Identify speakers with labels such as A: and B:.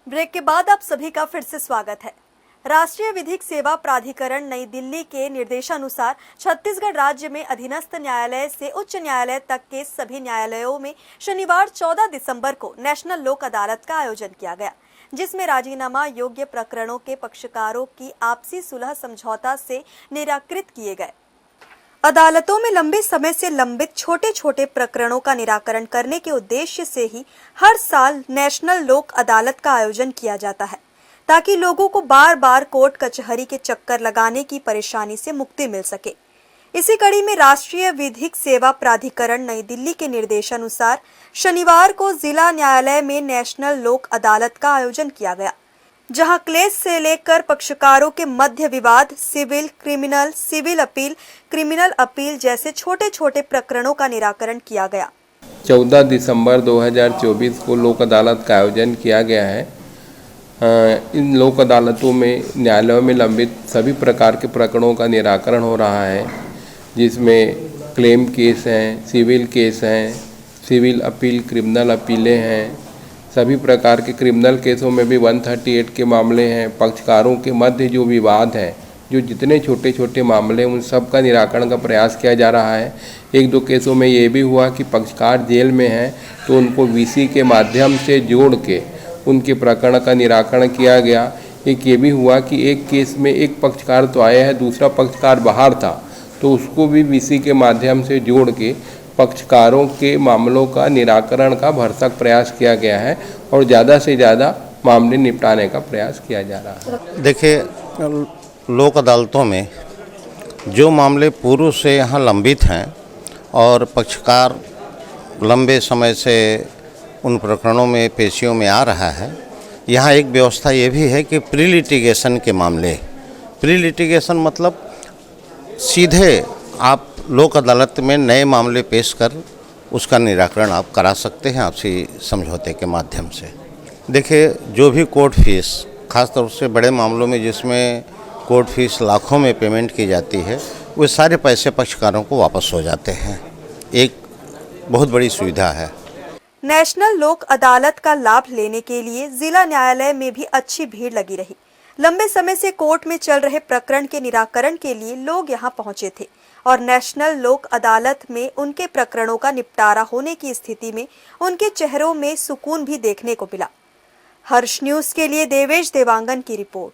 A: Break के बाद आप सभी का फिर से स्वागत है। राष्ट्रीय विधिक सेवा प्राधिकरण नई दिल्ली के निर्देशानुसार छत्तीसगढ़ राज्य में अधीनस्थ न्यायालय से उच्च न्यायालय तक के सभी न्यायालयों में शनिवार 14 दिसंबर को नेशनल लोक अदालत का आयोजन किया गया, जिसमें राजीनामा योग्य प्रकरणों के पक्षकारों की आपसी सुलह समझौता से निराकृत किए गए। अदालतों में लंबे समय से लंबित छोटे छोटे प्रकरणों का निराकरण करने के उद्देश्य से ही हर साल नेशनल लोक अदालत का आयोजन किया जाता है, ताकि लोगों को बार बार कोर्ट कचहरी के चक्कर लगाने की परेशानी से मुक्ति मिल सके। इसी कड़ी में राष्ट्रीय विधिक सेवा प्राधिकरण नई दिल्ली के निर्देशानुसार शनिवार को जिला न्यायालय में नेशनल लोक अदालत का आयोजन किया गया, जहां क्लेश से लेकर पक्षकारों के मध्य विवाद, सिविल, क्रिमिनल अपील जैसे छोटे छोटे प्रकरणों का निराकरण किया गया।
B: 14 दिसंबर 2024 को लोक अदालत का आयोजन किया गया है। इन लोक अदालतों में न्यायालयों में लंबित सभी प्रकार के प्रकरणों का निराकरण हो रहा है, जिसमें क्लेम केस हैं, सिविल केस हैं, सिविल अपील, क्रिमिनल अपीलें हैं। सभी प्रकार के क्रिमिनल केसों में भी 138 के मामले हैं। पक्षकारों के मध्य जो विवाद है, जो जितने छोटे छोटे मामले हैं, उन सब का निराकरण का प्रयास किया जा रहा है। एक दो केसों में ये भी हुआ कि पक्षकार जेल में हैं तो उनको वीसी के माध्यम से जोड़ के उनके प्रकरण का निराकरण किया गया। एक ये भी हुआ कि एक केस में एक पक्षकार तो आया है, दूसरा पक्षकार बाहर था, तो उसको भी वीसी के माध्यम से जोड़ के पक्षकारों के मामलों का निराकरण का भरसक प्रयास किया गया है और ज़्यादा से ज़्यादा मामले निपटाने का प्रयास किया जा रहा है।
C: देखिए, लोक अदालतों में जो मामले पूर्व से यहाँ लंबित हैं और पक्षकार लंबे समय से उन प्रकरणों में पेशियों में आ रहा है, यहाँ एक व्यवस्था ये भी है कि प्री लिटिगेशन के मामले, प्री लिटिगेशन मतलब सीधे आप लोक अदालत में नए मामले पेश कर उसका निराकरण आप करा सकते हैं आपसी समझौते के माध्यम से। देखिए, जो भी कोर्ट फीस, ख़ासतौर से बड़े मामलों में जिसमें कोर्ट फीस लाखों में पेमेंट की जाती है, वे सारे पैसे पक्षकारों को वापस हो जाते हैं। एक बहुत बड़ी सुविधा है।
A: नेशनल लोक अदालत का लाभ लेने के लिए जिला न्यायालय में भी अच्छी भीड़ लगी रही। लंबे समय से कोर्ट में चल रहे प्रकरण के निराकरण के लिए लोग यहां पहुंचे थे और नेशनल लोक अदालत में उनके प्रकरणों का निपटारा होने की स्थिति में उनके चेहरों में सुकून भी देखने को मिला। हर्ष न्यूज़ के लिए देवेश देवांगन की रिपोर्ट।